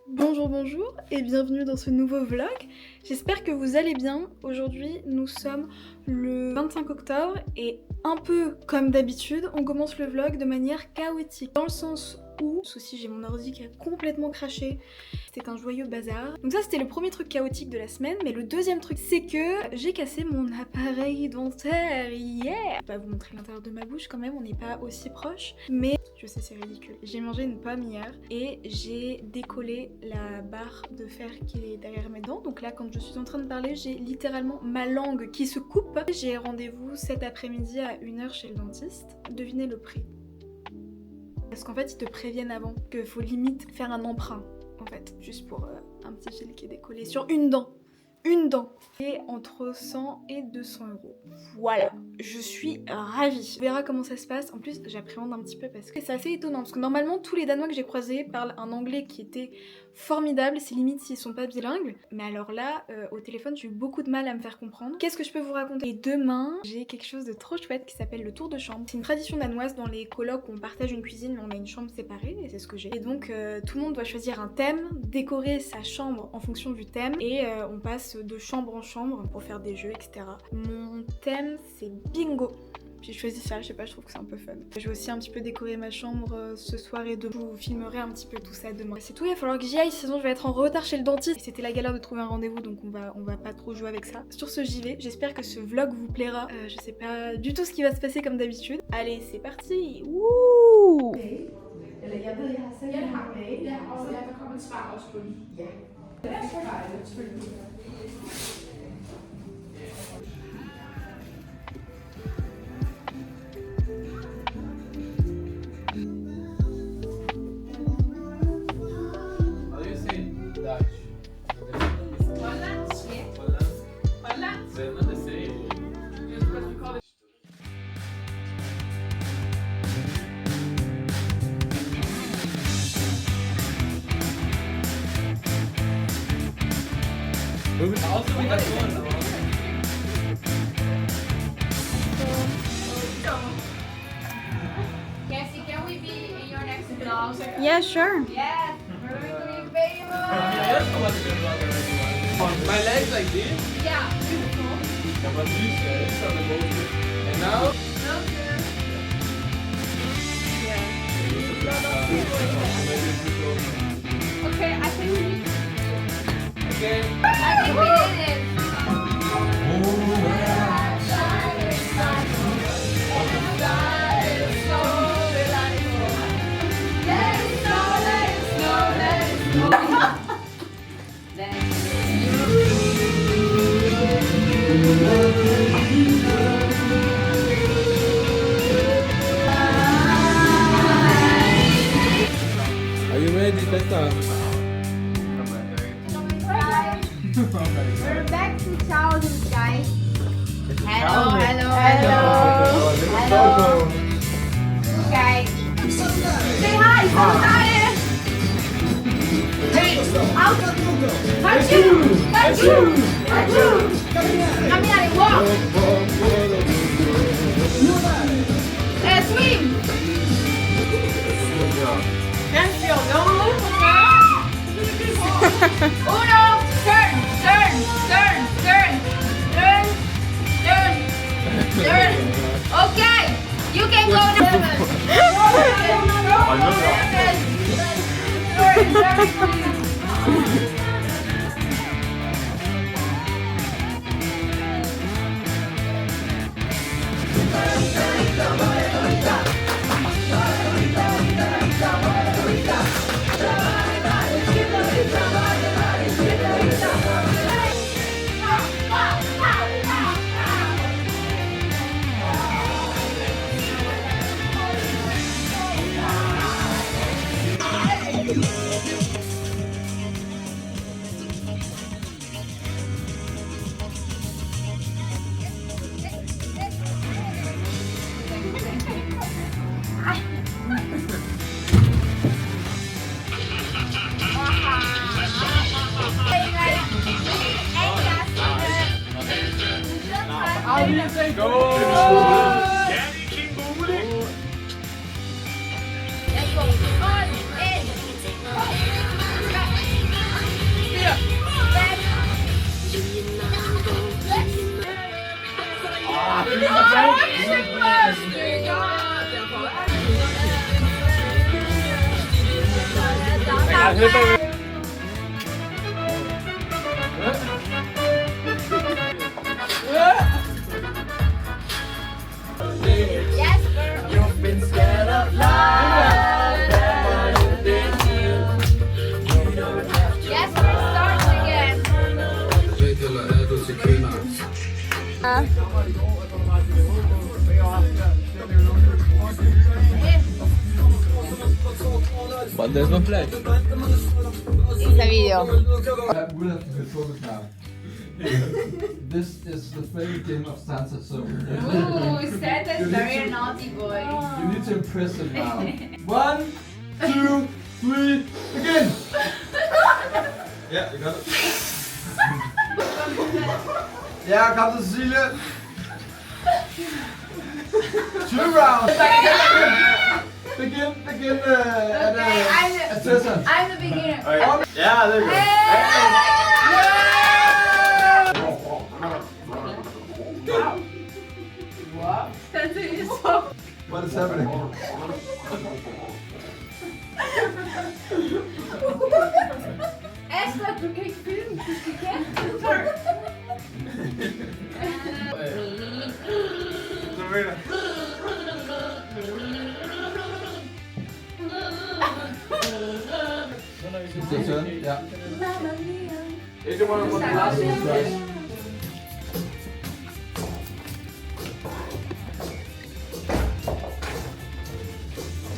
Bonjour, bonjour et bienvenue dans ce nouveau vlog. J'espère que vous allez bien. Aujourd'hui, nous sommes le 25 octobre et un peu comme d'habitude, on commence le vlog de manière chaotique. Dans le sens où, souci, j'ai mon ordi qui a complètement craché. C'est un joyeux bazar. Donc ça, c'était le premier truc chaotique de la semaine. Mais le deuxième truc, c'est que j'ai cassé mon appareil dentaire hier. Je vais pas vous montrer l'intérieur de ma bouche quand même, on n'est pas aussi proche. Mais je sais, c'est ridicule. J'ai mangé une pomme hier et j'ai décollé la barre de fer qui est derrière mes dents. Donc là, quand je suis en train de parler, j'ai littéralement ma langue qui se coupe. J'ai rendez-vous cet après-midi à 1h chez le dentiste. Devinez le prix. Parce qu'en fait, ils te préviennent avant qu'il faut limite faire un emprunt. En fait, juste pour un petit fil qui est décollé sur une dent. Une dent. Et entre 100 et 200 euros. Voilà, je suis ravie. On verra comment ça se passe. En plus, j'appréhende un petit peu parce que c'est assez étonnant. Parce que normalement, tous les Danois que j'ai croisés parlent un anglais qui était formidable. C'est limite s'ils sont pas bilingues. Mais alors là, au téléphone, j'ai eu beaucoup de mal à me faire comprendre. Qu'est-ce que je peux vous raconter? Et demain, j'ai quelque chose de trop chouette qui s'appelle le tour de chambre. C'est une tradition danoise dans les colocs où on partage une cuisine mais on a une chambre séparée. Et c'est ce que j'ai. Et donc, tout le monde doit choisir un thème, décorer sa chambre en fonction du thème. Et on passe de chambre en chambre pour faire des jeux, etc. Mon thème, c'est bingo. J'ai choisi ça, je sais pas, je trouve que c'est un peu fun. Je vais aussi un petit peu décorer ma chambre ce soir et demain. Je vous filmerai un petit peu tout ça demain. C'est tout, il va falloir que j'y aille, sinon je vais être en retard chez le dentiste. C'était la galère de trouver un rendez-vous, donc on va pas trop jouer avec ça. Sur ce, j'y vais. J'espère que ce vlog vous plaira. Je sais pas du tout ce qui va se passer comme d'habitude. Allez, c'est parti. Wouh! Cassie, can we be in your next vlog? Yeah, sure. Yes, we're going to be famous. My legs like this. Yeah, beautiful. And now. Okay, I think we need. Okay. I think we did it. Are you ready, Tessa? We're back to childhood, guys. Hello, hello. Okay. Say hi, somebody. Hey, out. Touch you. Come here and walk. Swim. Cancel, no. Uno, turn. Okay, you can go now. Yes, girl. You've been scared of love. Yes, girl. Start again. But there's no flag. It's a video. We'll have to be focused now. This is the favorite game of Santa, so Ooh, Santa's very a naughty boy. you need to impress him now. 1, 2, 3, begin! Yeah, you got it. Ja, kom til Cecilie. 2 rounds. Begin at Tessa. I'm the beginner. Yeah, there you go. Santa is so. What is happening? Esta, tu quer filme? Tu quer? It's your turn. Yeah. You don't want to Last one twice.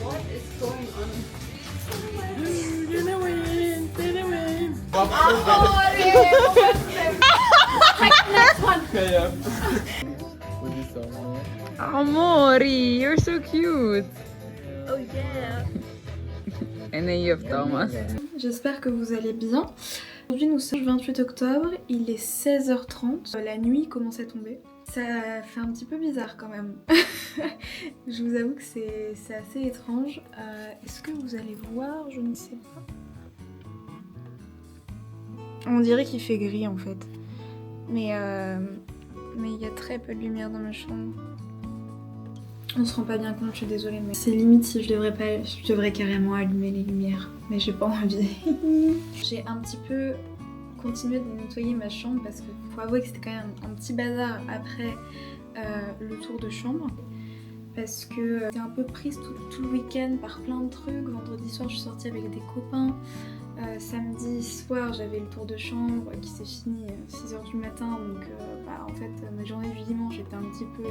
What is going on? Next one. Yeah. Amori, you're so cute. Oh yeah. And then you have Thomas. J'espère que vous allez bien. Aujourd'hui nous sommes le 28 octobre, il est 16h30. La nuit commence à tomber. Ça fait un petit peu bizarre quand même. Je vous avoue que c'est assez étrange. Est-ce que vous allez voir? Je ne sais pas. On dirait qu'il fait gris en fait. Mais il y a très peu de lumière dans ma chambre. On se rend pas bien compte, je suis désolée, mais c'est limite si je devrais carrément allumer les lumières. Mais j'ai pas envie. J'ai un petit peu continué de nettoyer ma chambre parce que faut avouer que c'était quand même un petit bazar après le tour de chambre. Parce que j'étais un peu prise tout le week-end par plein de trucs. Vendredi soir, je suis sortie avec des copains. Samedi soir, j'avais le tour de chambre qui s'est fini à 6h du matin. Donc en fait, ma journée du dimanche était un petit peu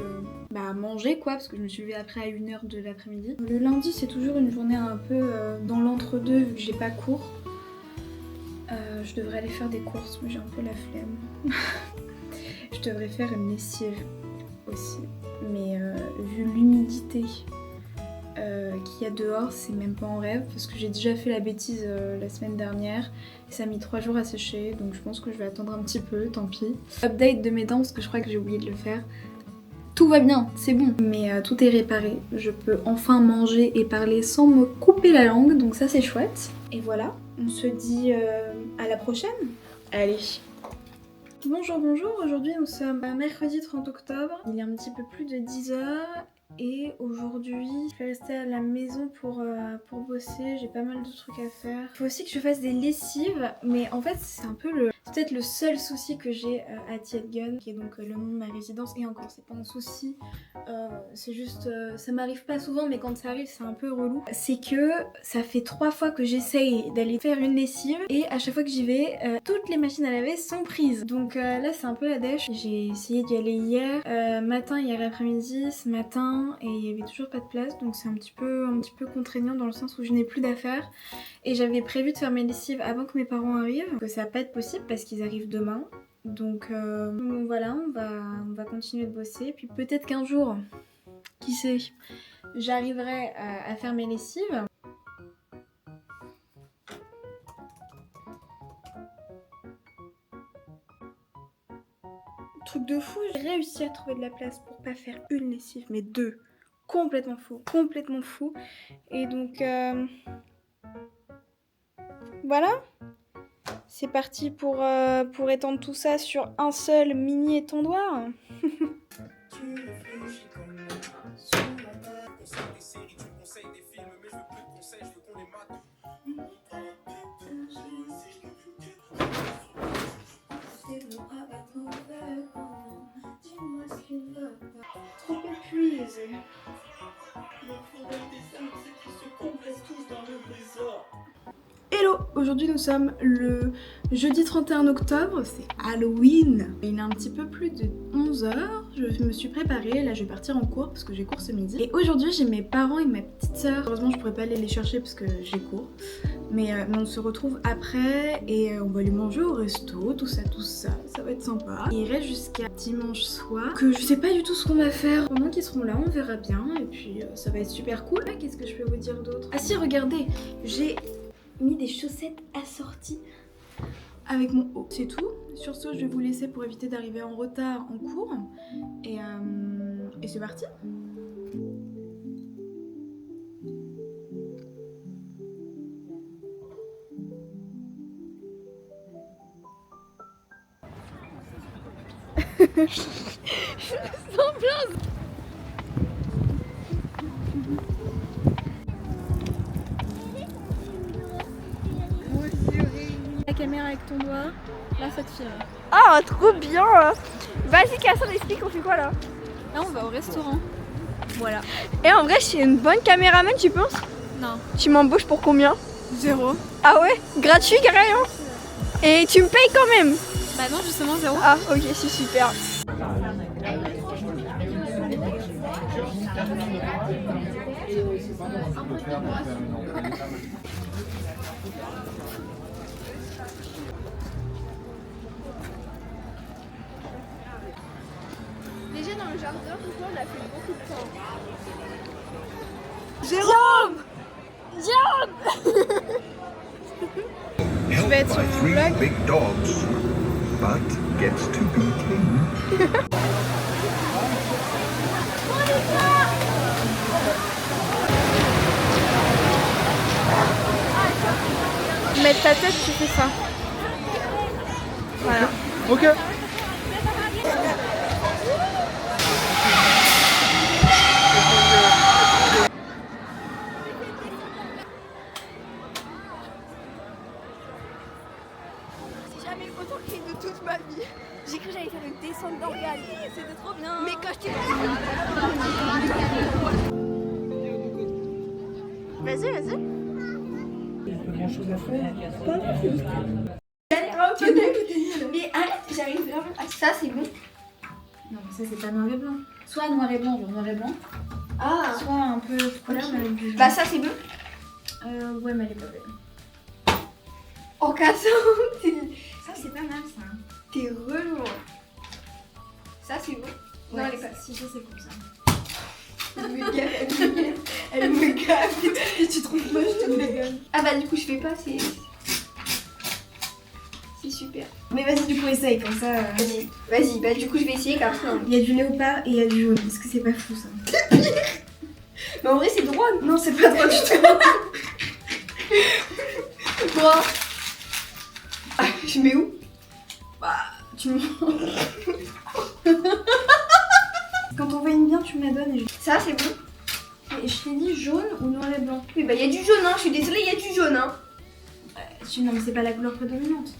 à manger quoi, parce que je me suis levée après à 1h de l'après-midi. Le lundi, c'est toujours une journée un peu dans l'entre-deux vu que j'ai pas cours. Je devrais aller faire des courses, mais j'ai un peu la flemme. Je devrais faire une lessive aussi. Mais vu l'humidité qu'il y a dehors, c'est même pas en rêve parce que j'ai déjà fait la bêtise la semaine dernière et ça a mis 3 jours à sécher, donc je pense que je vais attendre un petit peu, tant pis. Update de mes dents parce que je crois que j'ai oublié de le faire. Tout va bien, c'est bon, mais tout est réparé. Je peux enfin manger et parler sans me couper la langue, donc ça c'est chouette. Et voilà, on se dit à la prochaine. Allez. Bonjour, aujourd'hui nous sommes mercredi 30 octobre, il est un petit peu plus de 10h et aujourd'hui je vais rester à la maison pour bosser, j'ai pas mal de trucs à faire. Il faut aussi que je fasse des lessives, mais en fait c'est un peu peut-être le seul souci que j'ai à Tietgen, qui est donc le nom de ma résidence, et encore c'est pas un souci, c'est juste, ça m'arrive pas souvent mais quand ça arrive c'est un peu relou. C'est que ça fait 3 fois que j'essaye d'aller faire une lessive et à chaque fois que j'y vais, toutes les machines à laver sont prises. Donc là c'est un peu la dèche. J'ai essayé d'y aller hier matin, hier après-midi, ce matin, et il y avait toujours pas de place, donc c'est un petit peu contraignant dans le sens où je n'ai plus d'affaires. Et j'avais prévu de faire mes lessives avant que mes parents arrivent, que ça va pas être possible parce qu'ils arrivent demain. Donc voilà, on va continuer de bosser. Puis peut-être qu'un jour, qui sait, j'arriverai à faire mes lessives. Truc de fou, j'ai réussi à trouver de la place pour pas faire une lessive, mais 2. Complètement fou. Et donc voilà. C'est parti pour étendre tout ça sur un seul mini étendoir. Hello! Aujourd'hui nous sommes le jeudi 31 octobre, c'est Halloween. Il est un petit peu plus de 11h, je me suis préparée, là je vais partir en cours parce que j'ai cours ce midi. Et aujourd'hui j'ai mes parents et ma petite soeur. Heureusement je pourrais pas aller les chercher parce que j'ai cours. Mais on se retrouve après et on va aller manger au resto, tout ça, ça va être sympa. Et il reste jusqu'à dimanche soir, que je sais pas du tout ce qu'on va faire. Pendant qu'ils seront là, on verra bien et puis ça va être super cool. Ah, qu'est-ce que je peux vous dire d'autre? Ah si, regardez, j'ai mis des chaussettes assorties avec mon haut. C'est tout. Sur ce, je vais vous laisser pour éviter d'arriver en retard en cours. Et c'est parti. La caméra avec ton doigt, là ça te filme. Ah, trop bien! Vas-y, Cassandre, explique, on fait quoi là? Là on va au restaurant. Voilà. Et en vrai, je suis une bonne caméraman, tu penses? Non. Tu m'embauches pour combien? 0. Ah ouais? Gratuit, carrément? Et tu me payes quand même? Bah non, justement 0. Ah, ok, c'est super. Déjà dans le jardin, tout ça, on a fait beaucoup de temps. Jérôme! Held by three big dogs, but gets to be king. Mettre ta tête, tu fais ça. Voilà. Ok. J'ai jamais autant crié de toute ma vie. J'ai cru que j'allais faire une descente d'organes. C'était trop bien. Mais quand je t'ai Vas-y. Mais arrête, j'arrive vraiment. Ah, ça c'est bon. Non mais ça c'est pas noir et blanc. Soit noir et blanc, genre noir et blanc. Ah, Soit un peu de couleur mais avec du jaune. bah ça c'est bon. Ouais mais elle est pas belle. En Cassandre, Ça c'est pas mal ça. t'es relou. Ça c'est bon. Non, elle est pas. Si ça c'est comme ça. Elle me gave. Elle me gave. Et tu trouves moche, je te dégueule. Ah bah du coup je fais pas, c'est super. Mais vas-y du coup essaye comme ça. Vas-y, bah du coup je vais essayer comme ça. Il y a du léopard et il y a du jaune. Est-ce que c'est pas fou ça? Mais en vrai c'est droit. Non c'est pas droit du tout. Bon. Ah, je mets où? Bah tu me... Quand on voit une bien tu me la donnes et Ça c'est bon. je t'ai dit jaune ou noir et blanc. Oui bah il y a du jaune hein, je suis désolée, il y a du jaune hein. Non mais c'est pas la couleur prédominante.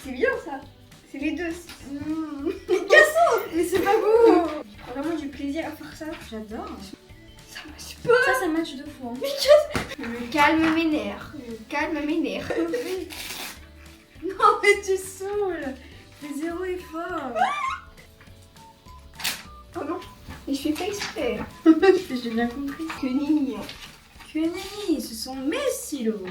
C'est bien ça. C'est les deux. Mais c'est pas beau. J'ai vraiment du plaisir à faire ça. J'adore. Ça marche pas. Ça match de fou. Hein. Je me calme mes nerfs. Non mais tu saoules. Fais zéro effort. Oh non. Mais je fais pas exprès. J'ai bien compris. Que nini. Que nenni, ce sont mes stylos.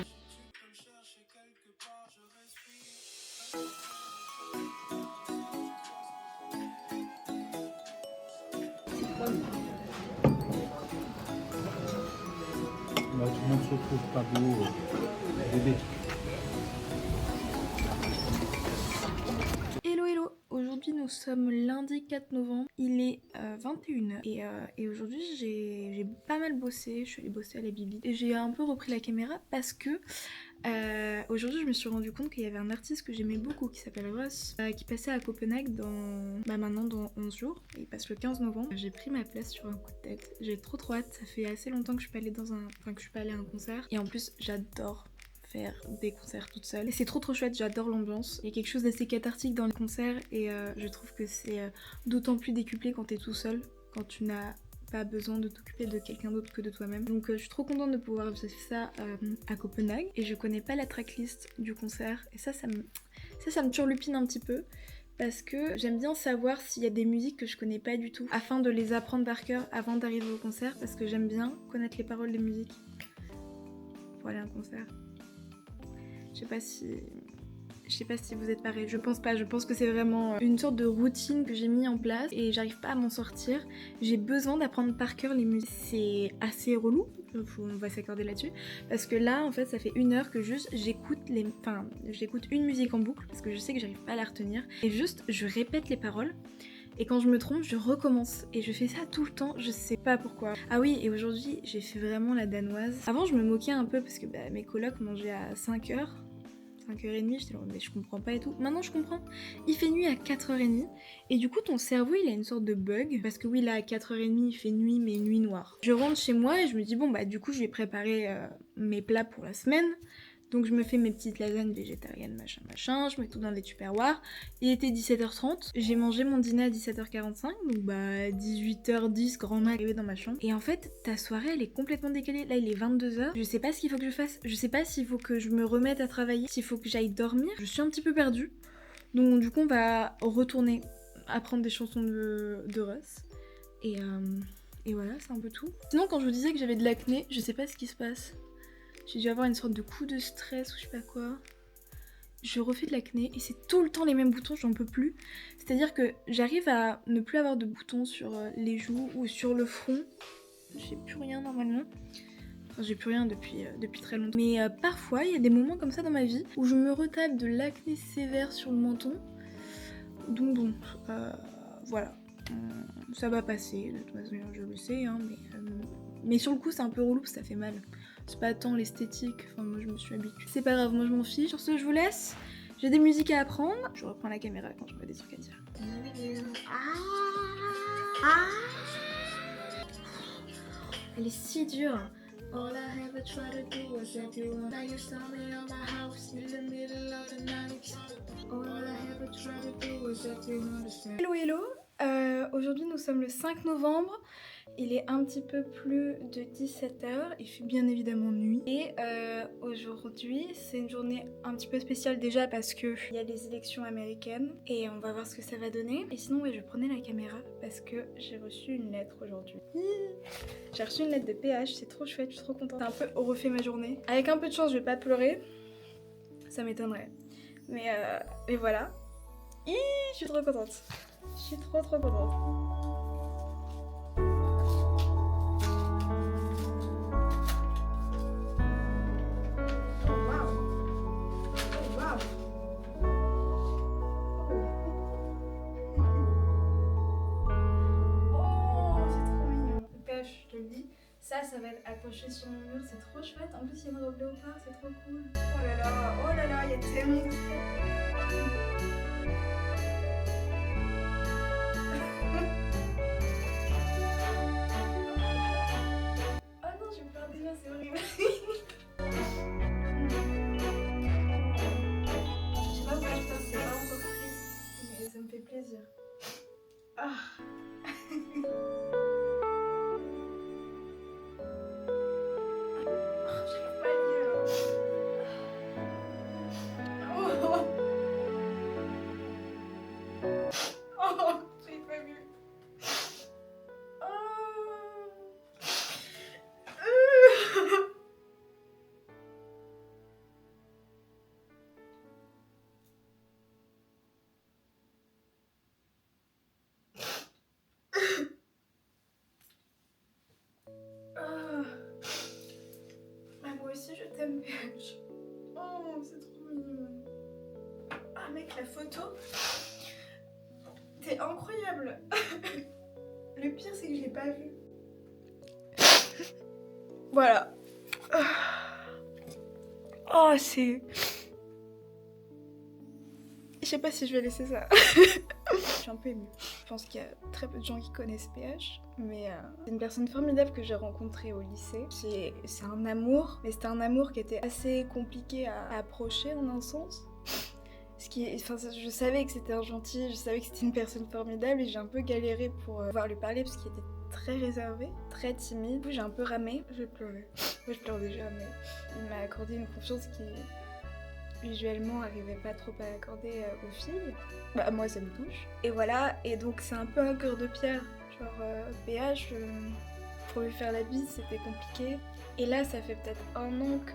Bah, tout le monde se trouve pas beau, bébé. Hello, aujourd'hui nous sommes lundi 4 novembre, il est 21h et aujourd'hui j'ai pas mal bossé, je suis allée bosser à la Bibi et j'ai un peu repris la caméra parce que aujourd'hui je me suis rendu compte qu'il y avait un artiste que j'aimais beaucoup qui s'appelle Ross qui passait à Copenhague maintenant dans 11 jours, et il passe le 15 novembre. J'ai pris ma place sur un coup de tête, j'ai trop hâte, ça fait assez longtemps que je suis pas allée que je suis pas allée à un concert et en plus j'adore faire des concerts toute seule. Et c'est trop chouette, j'adore l'ambiance. Il y a quelque chose d'assez cathartique dans les concerts et je trouve que c'est d'autant plus décuplé quand t'es tout seul, quand tu n'as pas besoin de t'occuper de quelqu'un d'autre que de toi-même. Donc je suis trop contente de pouvoir vivre ça à Copenhague. Et je connais pas la tracklist du concert. Et ça me turlupine un petit peu. Parce que j'aime bien savoir s'il y a des musiques que je connais pas du tout, afin de les apprendre par cœur avant d'arriver au concert, parce que j'aime bien connaître les paroles des musiques pour aller à un concert. Je sais pas si vous êtes pareil, je pense pas, je pense que c'est vraiment une sorte de routine que j'ai mis en place et j'arrive pas à m'en sortir. J'ai besoin d'apprendre par cœur les musiques. C'est assez relou, on va s'accorder là-dessus, parce que là en fait ça fait 1 heure que juste j'écoute une musique en boucle, parce que je sais que j'arrive pas à la retenir, et juste je répète les paroles. Et quand je me trompe, je recommence. Et je fais ça tout le temps, je sais pas pourquoi. Ah oui, et aujourd'hui, j'ai fait vraiment la danoise. Avant, je me moquais un peu parce que mes colocs mangeaient à 5h. 5h30, j'étais là, mais je comprends pas et tout. Maintenant, je comprends. Il fait nuit à 4h30. Et du coup, ton cerveau, il a une sorte de bug. Parce que oui, là, à 4h30, il fait nuit, mais nuit noire. Je rentre chez moi et je me dis, bon, du coup, je vais préparer mes plats pour la semaine. Donc je me fais mes petites lasagnes végétariennes, machin, je mets tout dans des tupperwares. Il était 17h30, j'ai mangé mon dîner à 17h45, donc 18h10 grand max, arrivé dans ma chambre. Et en fait, ta soirée elle est complètement décalée, là il est 22h, je sais pas ce qu'il faut que je fasse, je sais pas s'il faut que je me remette à travailler, s'il faut que j'aille dormir, je suis un petit peu perdue. Donc du coup on va retourner apprendre des chansons de Russ. Et voilà, c'est un peu tout. Sinon quand je vous disais que j'avais de l'acné, je sais pas ce qui se passe. J'ai dû avoir une sorte de coup de stress ou je sais pas quoi. Je refais de l'acné et c'est tout le temps les mêmes boutons, j'en peux plus. C'est-à-dire que j'arrive à ne plus avoir de boutons sur les joues ou sur le front. J'ai plus rien normalement. Enfin, j'ai plus rien depuis très longtemps. Mais parfois, il y a des moments comme ça dans ma vie où je me retape de l'acné sévère sur le menton. Donc bon, voilà. Ça va passer, de toute façon je le sais, hein, mais sur le coup c'est un peu relou parce que ça fait mal. C'est pas tant l'esthétique, enfin moi je me suis habituée. C'est pas grave, moi je m'en fiche. Sur ce je vous laisse, j'ai des musiques à apprendre. Je reprends la caméra quand j'aurai des trucs à dire. Elle est si dure. All I ever try to do was let you on. Now you saw me on my house in the middle of the night. All I ever try to do was let you understand. Hello hello, aujourd'hui nous sommes le 5 novembre. Il est un petit peu plus de 17h, il fait bien évidemment nuit. Et aujourd'hui, c'est une journée un petit peu spéciale déjà parce qu'il y a les élections américaines et on va voir ce que ça va donner. Et sinon, je prenais la caméra parce que j'ai reçu une lettre aujourd'hui. J'ai reçu une lettre de PH, c'est trop chouette, je suis trop contente. Ça a un peu refait ma journée. Avec un peu de chance, je vais pas pleurer, ça m'étonnerait. Mais voilà. Je suis trop contente. Je suis trop contente. Je te le dis, ça va être accroché sur mon mur, c'est trop chouette. En plus, il y a une robe léopard, c'est trop cool. Oh là là, il y a tellement de oh non, je me perds déjà, c'est horrible. Je sais pas pourquoi je pense que c'est pas encore pris, mais ça me fait plaisir. Ah. Moi aussi je t'aime PH. Oh c'est trop mignon. Ah mec la photo, t'es incroyable. Le pire c'est que je l'ai pas vu. Voilà. Oh c'est... Je sais pas si je vais laisser ça. Je suis un peu émue. Je pense qu'il y a très peu de gens qui connaissent PH, mais c'est une personne formidable que j'ai rencontrée au lycée. C'est un amour, mais c'était un amour qui était assez compliqué à approcher en un sens. Je savais que c'était un gentil, je savais que c'était une personne formidable et j'ai un peu galéré pour pouvoir lui parler parce qu'il était très réservé, très timide. J'ai un peu ramé, j'ai pleuré. Moi je pleure déjà, mais il m'a accordé une confiance qui visuellement n'arrivait pas trop à accorder aux filles. Bah moi ça me touche. Et voilà, et donc c'est un peu un cœur de pierre. Genre PH, pour lui faire la bise c'était compliqué. Et là ça fait peut-être 1 an que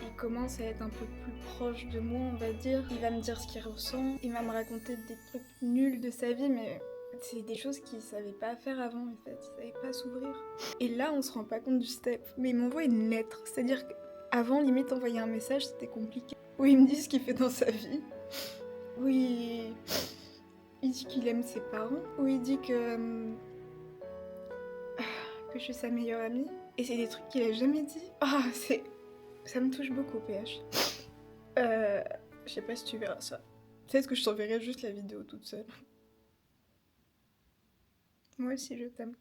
il commence à être un peu plus proche de moi, on va dire. Il va me dire ce qu'il ressent, il va me raconter des trucs nuls de sa vie, mais c'est des choses qu'il savait pas faire avant en fait, il savait pas s'ouvrir. Et là on se rend pas compte du step, mais il m'envoie une lettre, c'est-à-dire qu'avant limite envoyer un message c'était compliqué. Où il me dit ce qu'il fait dans sa vie, où il dit qu'il aime ses parents, où il dit que je suis sa meilleure amie, et c'est des trucs qu'il a jamais dit. Ah ça me touche beaucoup, PH. Je sais pas si tu verras ça. Peut-être que je t'enverrai juste la vidéo toute seule. Moi aussi, je t'aime.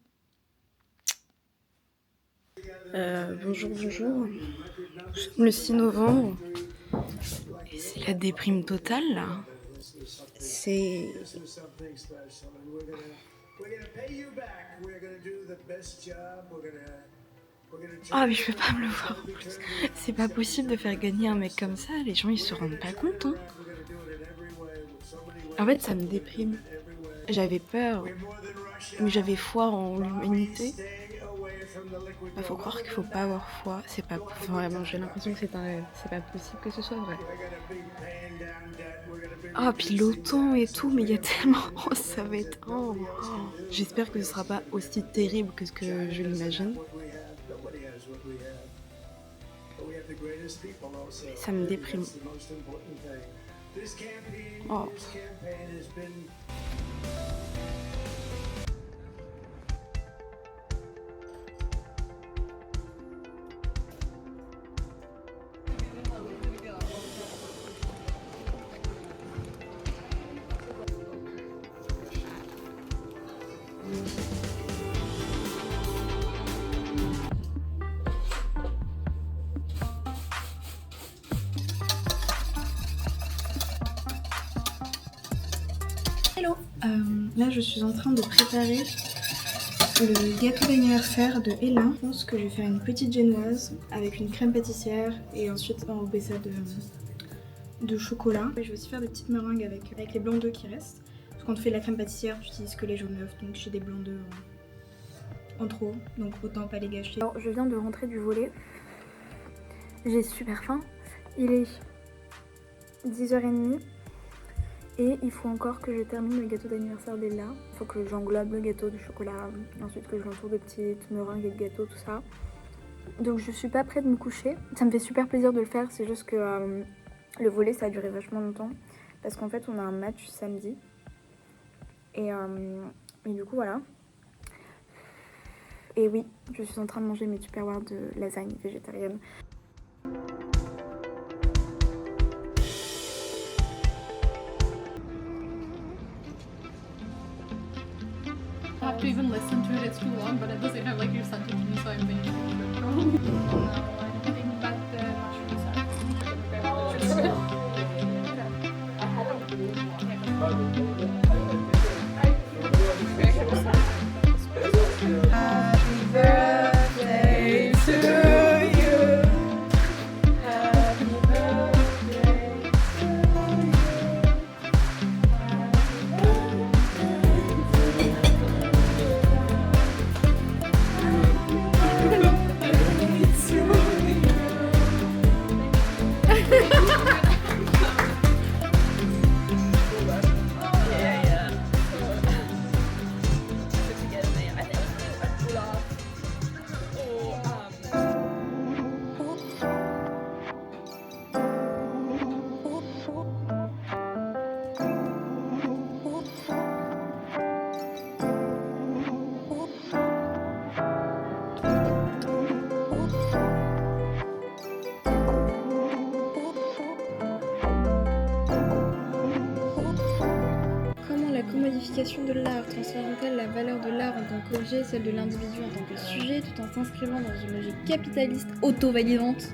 Bonjour. Nous sommes le 6 novembre. Et c'est la déprime totale, là. C'est... Ah mais je peux pas me le voir en plus. C'est pas possible de faire gagner un mec comme ça, les gens ils se rendent pas compte hein. En fait ça me déprime. J'avais peur, mais j'avais foi en l'humanité. Bah, faut croire qu'il faut pas avoir foi, c'est pas... Vraiment j'ai l'impression que c'est un rêve, c'est pas possible que ce soit vrai. Ah puis l'OTAN et tout, mais il y a tellement... Oh ça va être... Oh. J'espère que ce sera pas aussi terrible que ce que je l'imagine. Ça me déprime. Oh. Hello. Là je suis en train de préparer le gâteau d'anniversaire de Ella. Je pense que je vais faire une petite génoise avec une crème pâtissière et ensuite enrober ça de chocolat. Et je vais aussi faire des petites meringues avec les blancs d'œufs qui restent. Parce que quand tu fais de la crème pâtissière tu utilises que les jaunes d'œufs, donc j'ai des blancs d'œufs en trop, donc autant pas les gâcher. Alors je viens de rentrer du volley, j'ai super faim, il est 10h30 et il faut encore que je termine le gâteau d'anniversaire d'Ella. Il faut que j'englobe le gâteau de chocolat, ensuite que je l'entoure de petites meringues et de gâteaux, tout ça. Donc je suis pas prête de me coucher, ça me fait super plaisir de le faire, c'est juste que le volley ça a duré vachement longtemps parce qu'en fait on a un match samedi et du coup voilà. Et oui, je suis en train de manger mes tupperwares de lasagne végétarienne. I have to even listen to it, it's too long, but at the same time, like, you sent it to me, so I'm thinking no, I think that the mushrooms Happy birthday to you. Happy birthday to you. commodification de l'art transforme-t-elle la valeur de l'art en tant qu'objet, celle de l'individu en tant que sujet, tout en s'inscrivant dans une logique capitaliste auto-validante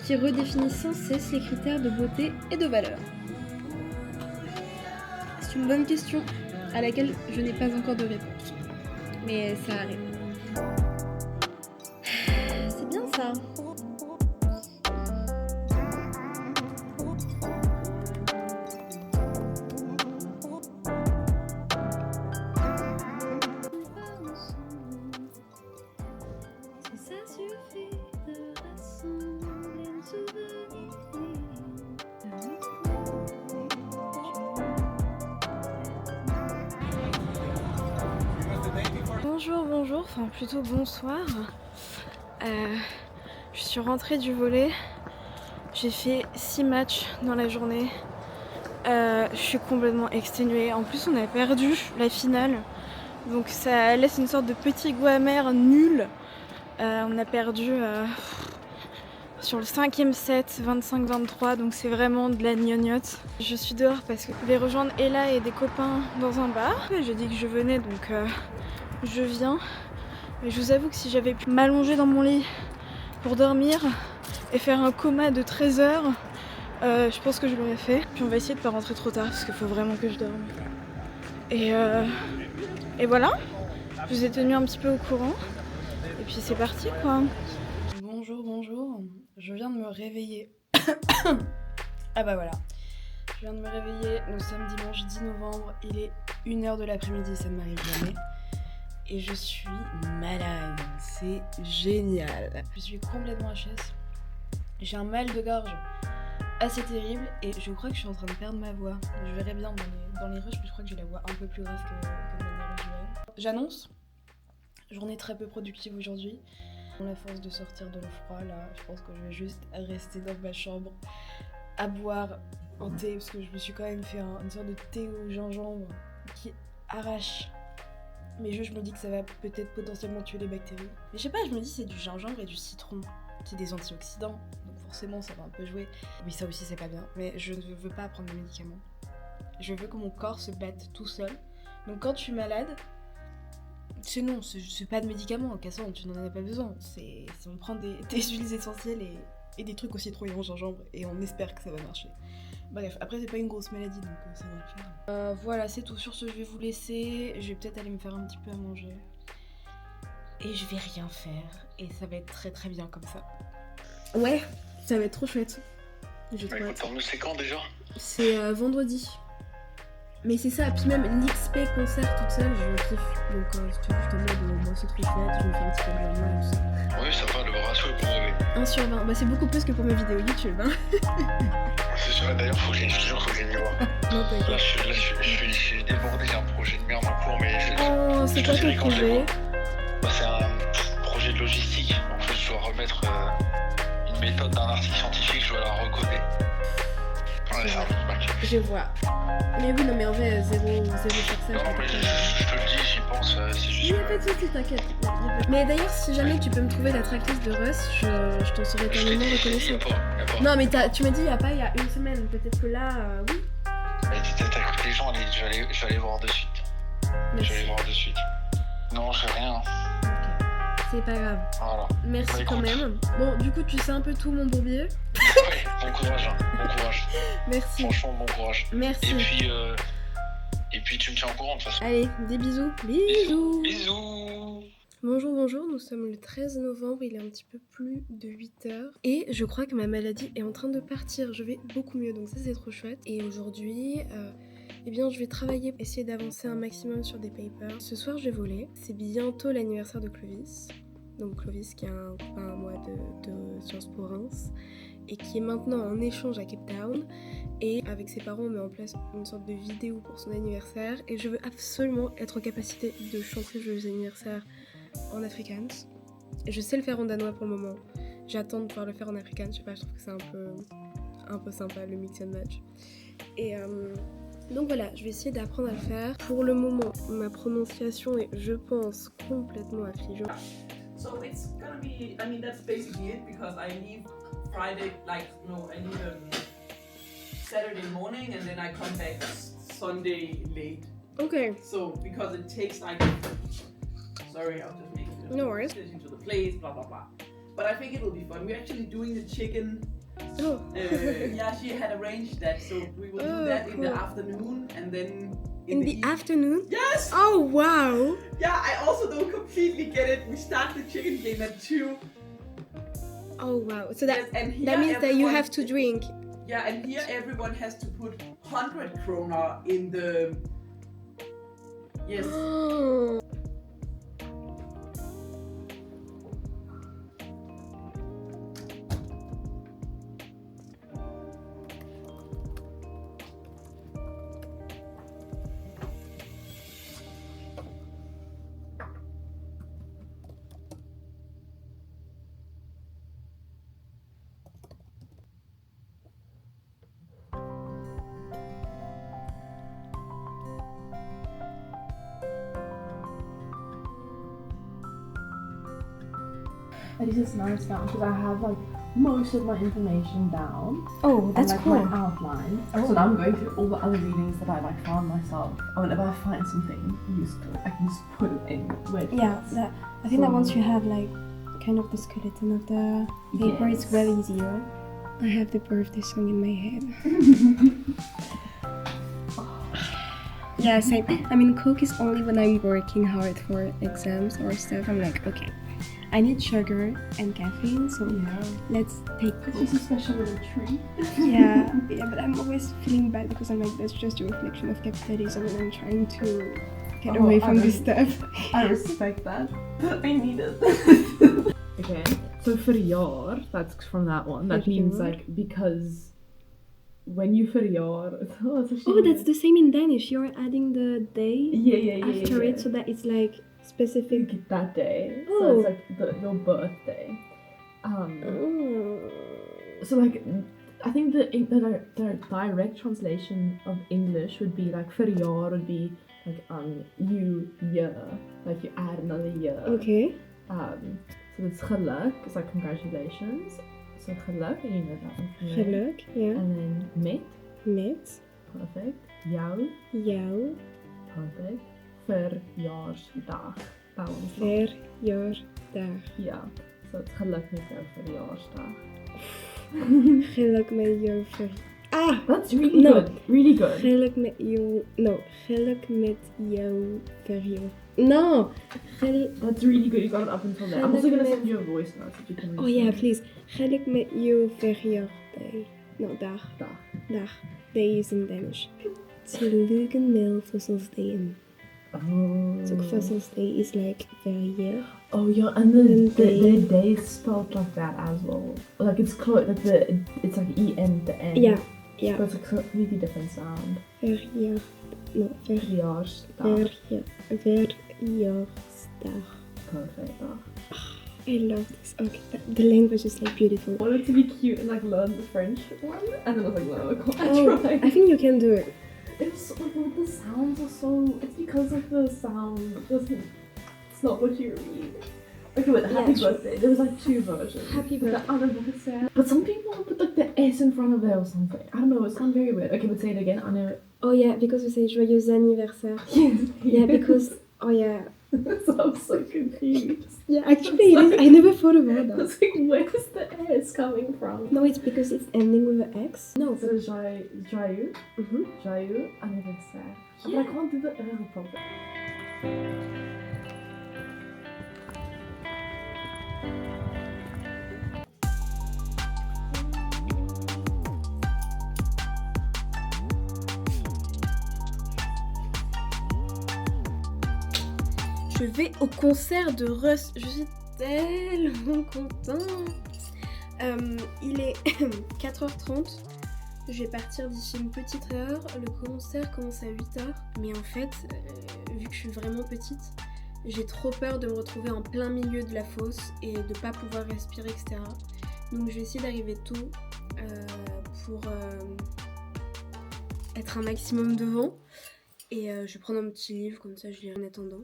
qui redéfinit sans cesse les critères de beauté et de valeur? C'est une bonne question à laquelle je n'ai pas encore de réponse. Mais ça arrive. C'est bien ça. Bonjour, enfin plutôt bonsoir. Je suis rentrée du volley. J'ai fait 6 matchs dans la journée. Je suis complètement exténuée. En plus on a perdu la finale. Donc ça laisse une sorte de petit goût amer nul. On a perdu sur le 5e set, 25-23, donc c'est vraiment de la gnognotte. Je suis dehors parce que je vais rejoindre Ella et des copains dans un bar. J'ai dit que je venais, donc je viens. Mais je vous avoue que si j'avais pu m'allonger dans mon lit pour dormir et faire un coma de 13 heures, je pense que je l'aurais fait. Puis on va essayer de pas rentrer trop tard parce qu'il faut vraiment que je dorme. Et voilà, je vous ai tenu un petit peu au courant. Et puis c'est parti quoi. Bonjour, je viens de me réveiller. Ah bah voilà, je viens de me réveiller, nous sommes dimanche 10 novembre, il est 1h de l'après-midi, ça ne m'arrive jamais. Et je suis malade, c'est génial. Je suis complètement HS, j'ai un mal de gorge assez terrible et je crois que je suis en train de perdre ma voix. Je verrai bien dans les rushs, mais je crois que j'ai la voix un peu plus grave que de manière usuelle. J'annonce, journée très peu productive aujourd'hui. À force de sortir dans le froid, là, je pense que je vais juste rester dans ma chambre à boire un thé parce que je me suis quand même fait une sorte de thé au gingembre qui arrache mes jeux. Je me dis que ça va peut-être potentiellement tuer les bactéries. Mais je sais pas, je me dis c'est du gingembre et du citron, c'est des antioxydants, donc forcément ça va un peu jouer. Oui, ça aussi c'est pas bien, mais je ne veux pas prendre de médicaments. Je veux que mon corps se batte tout seul. Donc quand je suis malade, c'est non, c'est pas de médicaments, Cassandre, tu n'en as pas besoin. On prend des huiles essentielles et des trucs au citron et au gingembre et on espère que ça va marcher. Bref, après c'est pas une grosse maladie donc ça va le faire. Voilà, c'est tout. Sur ce, je vais vous laisser. Je vais peut-être aller me faire un petit peu à manger. Et je vais rien faire. Et ça va être très très bien comme ça. Ouais, ça va être trop chouette. C'est quand déjà? C'est vendredi. Mais c'est ça, puis même l'XP concert toute seule, je kiffe. Donc si tu veux, je t'en mode, moi c'est trop chouette, je me fais un petit peu de journal, tout ça. Oui, ça va, le ratio est pour rêver. 1 sur 20, bah c'est beaucoup plus que pour mes vidéos YouTube, hein. C'est sûr, d'ailleurs, faut que j'ai une voir. Non, t'inquiète. Là, je suis débordé, j'ai un projet de merde en cours, mais oh, c'est quoi ton projet? Bah, c'est un projet de logistique. En fait, je dois remettre une méthode d'un article scientifique, je dois la recoder. Ouais, c'est un peu bac. Je vois. Mais oui, non, mais en vrai, zéro sur ça. Non, mais je te le dis, j'y pense, c'est juste. Il n'y a pas de soucis, t'inquiète. Mais d'ailleurs, si jamais tu peux me trouver la tracklist de Russ, je t'en serais éternellement reconnaissante. Non, mais tu m'as dit il y a une semaine, peut-être que là, oui. Mais t'écoutes les gens, je vais aller voir de suite. Merci. Je vais aller voir de suite. Non, je fais rien. Ok, c'est pas grave. Voilà. Merci quand même. Bon, du coup, tu sais un peu tout, mon bourbier. Ouais, bon courage, bon courage. Merci. Franchement, bon courage. Merci. Et puis tu me tiens au courant de toute façon. Allez, des bisous. Bisous. Bisous. Bonjour, nous sommes le 13 novembre, il est un petit peu plus de 8h. Et je crois que ma maladie est en train de partir, je vais beaucoup mieux, donc ça c'est trop chouette. Et aujourd'hui, eh bien je vais travailler, essayer d'avancer un maximum sur des papers. Ce soir je vais voler, c'est bientôt l'anniversaire de Clovis. Donc Clovis qui a un copain à moi de Sciences Po Reims et qui est maintenant en échange à Cape Town. Et avec ses parents, on met en place une sorte de vidéo pour son anniversaire. Et je veux absolument être en capacité de chanter joyeux anniversaire en afrikaans. Et je sais le faire en danois pour le moment. J'attends de pouvoir le faire en afrikaans. Je sais pas, je trouve que c'est un peu sympa le mix and match. Et donc voilà, je vais essayer d'apprendre à le faire. Pour le moment, ma prononciation est, je pense, complètement affligée. So it's gonna be, I mean, that's basically it because I leave Friday, I leave Saturday morning and then I come back Sunday late. Okay. So because it takes like, sorry, I'll just make it. No worries. To the place, blah blah blah. But I think it will be fun. We're actually doing the chicken Oh. Yeah, she had arranged that, so we will do that in the afternoon, and then In the afternoon? Yes! Oh, wow! Yeah, I also don't completely get it. We start the chicken game at 2. Oh, wow. So that, Yes, and here that means that you everyone- have to drink. Yeah, and here everyone has to put 100 kroner in the... Yes. This is nice now because I have like most of my information down. Oh, that's and, like, cool. My outline. So now I'm going through all the other readings that I like found myself. And whenever I find something useful, I can just put it in where it Yeah, fits. that, I think that once you have like kind of the skeleton of the paper, it's Yes. well easier. I have the birthday song in my head. Yeah, same. I mean, Coke is only when I'm working hard for exams or stuff. I'm like, okay, I need sugar and caffeine, so let's take Coke. It's just a special little treat. Yeah, but I'm always feeling bad because I'm like, that's just a reflection of capitalism and I'm trying to get away from this stuff. I respect that. I need it. Okay, so verjaar, that's from that one. That means Verjaar. like because when you verjaar, Oh, that's the same in Danish. You're adding the day yeah, after it so that it's like specific. that day. Oh. So it's like your birthday. So like I think the direct translation of English would be like verjaar would be like you year, like you add another year. Okay. So it's geluk, it's like congratulations. So geluk, and you know that one from there. Geluk, yeah. And then Met. perfect. Jou, Jouw perfect. Verjaarsdag. That one's not. verjaardag. Yeah. So it's geluk met jou verjaarsdag. Geluk met jouw Ah! That's really No. good. Really good. Geluk met jou... No. Geluk met jouw verjaardag. No! That's really good. You got it up until there. I'm also gonna send you a voice note so you can Oh yeah, please. Geluk met jouw verjaardag. No, dag. Dag. Day is in Danish. Gelukken med fødselsdagen. Oh. So fødselsdag is like verjaar. Oh yeah, and the day is spelled like that as well. Like it's close. Like it's like en the end. Yeah, yeah. But it's a completely different sound. Verjaar. No, Verjaarsdag. Verjaarsdag. Perfect. I love this. Okay, the language is like beautiful. I wanted to be cute and like learn the French one, and then I was like, no, I can't Oh, try. I think you can do it. It's like the sounds are so. It's because of the sound doesn't. It's not what you read. Okay, but happy Yeah, birthday. There was like two versions. Happy But birthday. I don't know what to say. But some people put like the S in front of there or something. I don't know. It sounds very weird. Okay, but say it again. I know it. Oh yeah, because we say joyeux anniversaire. Yeah, because oh yeah. So I'm so confused. Yeah, actually, it is. I never thought about that. It's like, where's the S coming from? No, it's because it's ending with an X. No. So joyeux, joyeux anniversaire. But I can't do the properly. Je vais au concert de Russ. Je suis tellement contente. Il est 4h30. Je vais partir d'ici une petite heure. Le concert commence à 8h. Mais en fait, vu que je suis vraiment petite, j'ai trop peur de me retrouver en plein milieu de la fosse et de pas pouvoir respirer, etc. Donc je vais essayer d'arriver tôt pour être un maximum devant. Et je vais prendre un petit livre, comme ça je lirai en attendant.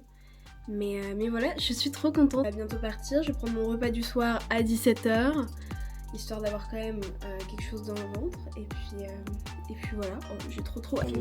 Mais voilà, je suis trop contente. On va bientôt partir, je vais prendre mon repas du soir à 17h, histoire d'avoir quand même quelque chose dans le ventre. Et puis voilà, oh, j'ai trop hâte.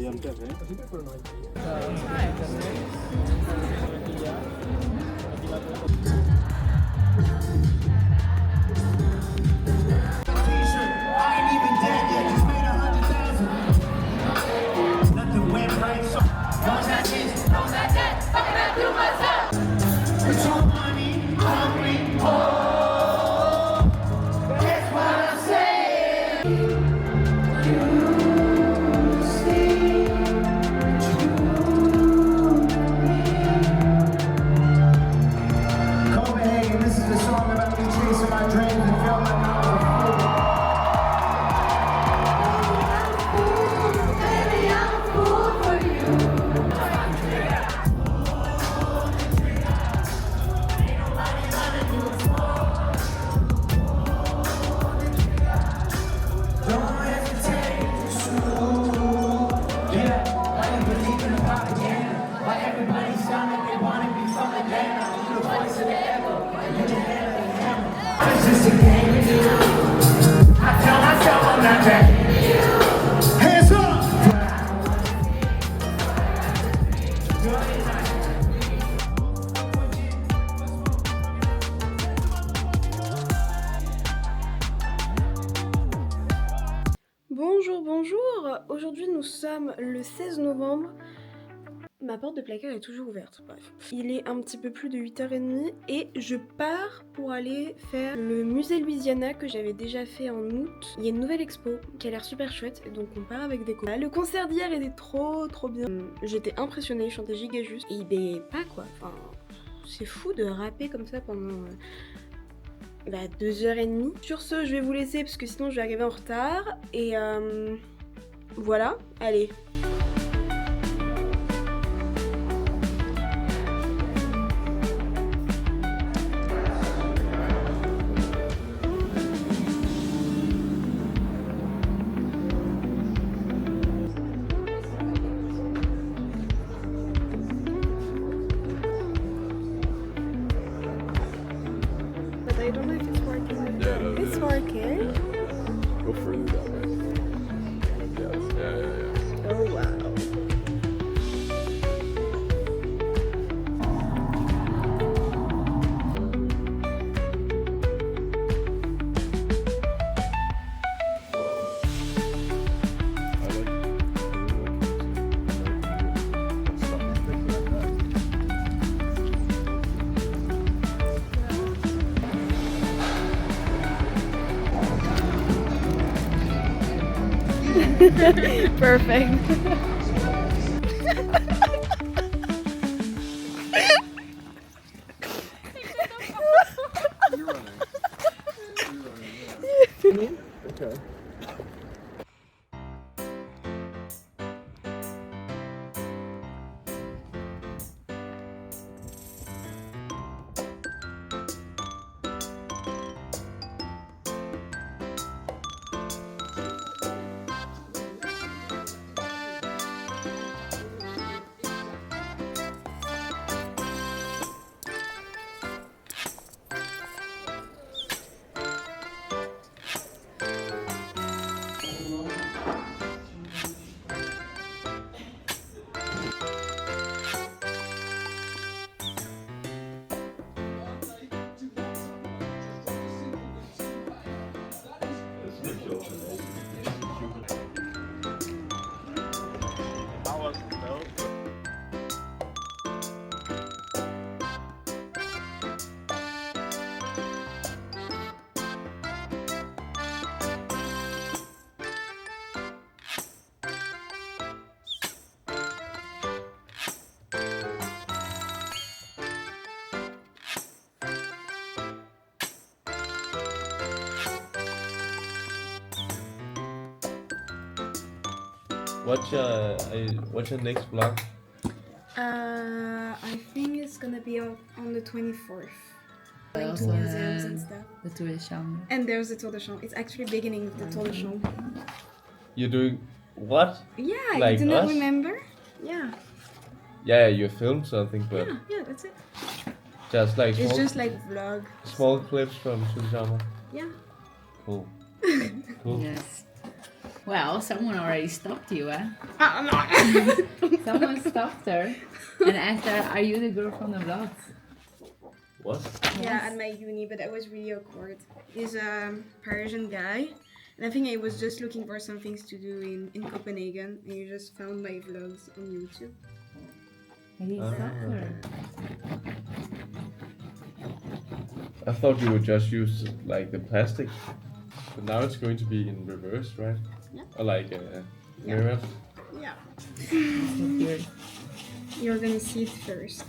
aujourd'hui nous sommes le 16 novembre. Ma porte de placard est toujours ouverte, bref. Il est un petit peu plus de 8h30 et je pars pour aller faire le musée Louisiana que j'avais déjà fait en août. Il y a une nouvelle expo qui a l'air super chouette, donc on part avec des copains. Le concert d'hier était trop bien. J'étais impressionnée, je chantais giga juste. Et ben pas quoi, enfin c'est fou de rapper comme ça pendant 2h30. Sur ce, je vais vous laisser parce que sinon je vais arriver en retard. Et voilà, allez. I don't know if it's working. Yeah, It's working. Go further that way. Yes, yeah. Oh wow. Perfect. Okay. What's your next vlog? I think it's gonna be on the 24th. Going to Also, museums and stuff. the Tour de Chambre. And there's the Tour de Chambre. It's actually beginning with the Tour de Chambre. You're doing what? Yeah, Like you do not us? remember? Yeah. Yeah, you filmed something, but Yeah, that's it. just like It's small, just like vlog. small clips from Sushama. Yeah. Cool. Cool. Yes. Well, someone already stopped you, eh? No. Someone stopped her and asked her, "Are you the girl from the vlogs?" What? Yeah, at my uni, but that was really awkward. He's a Parisian guy, and I think I was just looking for some things to do in Copenhagen, and he just found my vlogs on YouTube. And he stopped her. I thought you would just use like the plastic, but now it's going to be in reverse, right? Yeah. Or like mirrors. Yeah. So weird. You're gonna see it first.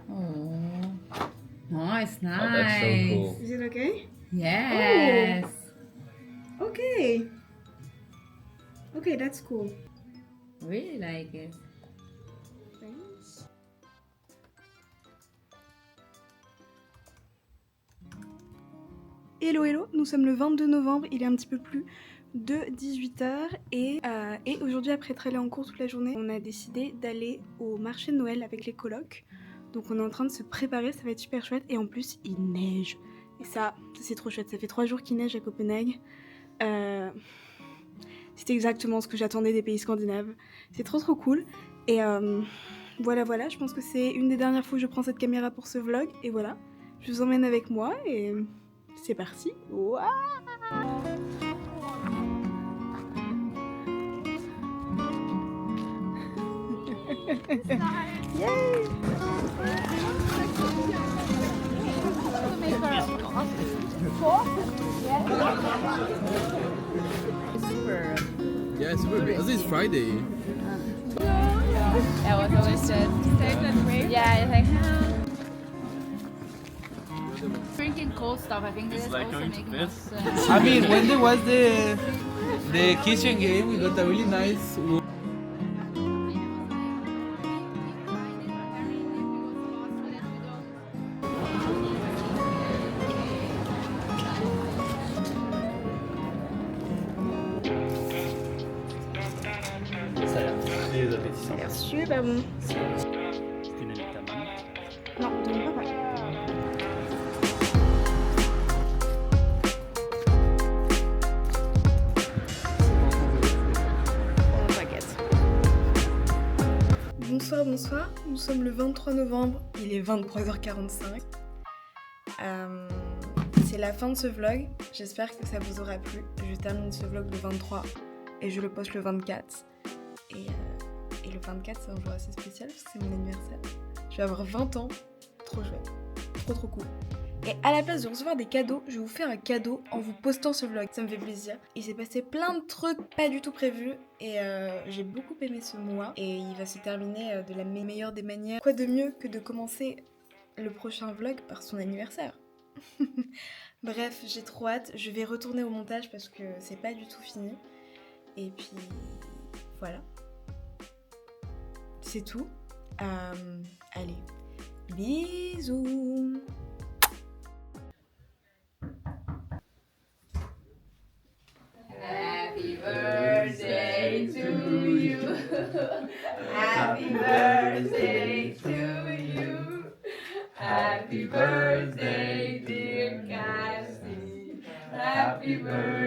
Oh, it's nice. Oh, that's so cool. Is it okay? Yes. Okay. Okay, that's cool. Really like it. Thanks. Hello hello, nous sommes le 22 novembre, il est un petit peu plus de 18h et aujourd'hui après être allé en cours toute la journée, on a décidé d'aller au marché de Noël avec les colocs. Donc on est en train de se préparer, ça va être super chouette et en plus il neige. Et ça c'est trop chouette, ça fait 3 jours qu'il neige à Copenhague. C'est exactement ce que j'attendais des pays scandinaves. C'est trop cool et voilà, je pense que c'est une des dernières fois que je prends cette caméra pour ce vlog et voilà, je vous emmène avec moi et c'est parti. Waouh! Super. Yeah, super because it's Friday. That was always good. Yeah, I think. Drinking cold stuff, I think this is also making us. I mean, when there was the kitchen game, we got a really nice. Ça a l'air très appétissant. Ça a l'air super bon. Tu n'aimes ta maman? Non, de mon papa. Bonsoir, bonsoir. Nous sommes le 23 novembre, il est 23h45. C'est la fin de ce vlog. J'espère que ça vous aura plu. Je termine ce vlog le 23 et je le poste le 24. Et le 24, c'est un jour assez spécial parce que c'est mon anniversaire. Je vais avoir 20 ans. Trop chouette. Trop cool. Et à la place de recevoir des cadeaux, je vais vous faire un cadeau en vous postant ce vlog. Ça me fait plaisir. Il s'est passé plein de trucs pas du tout prévus et j'ai beaucoup aimé ce mois. Et il va se terminer de la meilleure des manières. Quoi de mieux que de commencer le prochain vlog par son anniversaire. Bref, j'ai trop hâte. Je vais retourner au montage parce que c'est pas du tout fini. Et puis voilà. C'est tout. Allez, bisous. Happy birthday to you. Happy birthday to you. Happy birthday, dear Cassie. Happy birthday.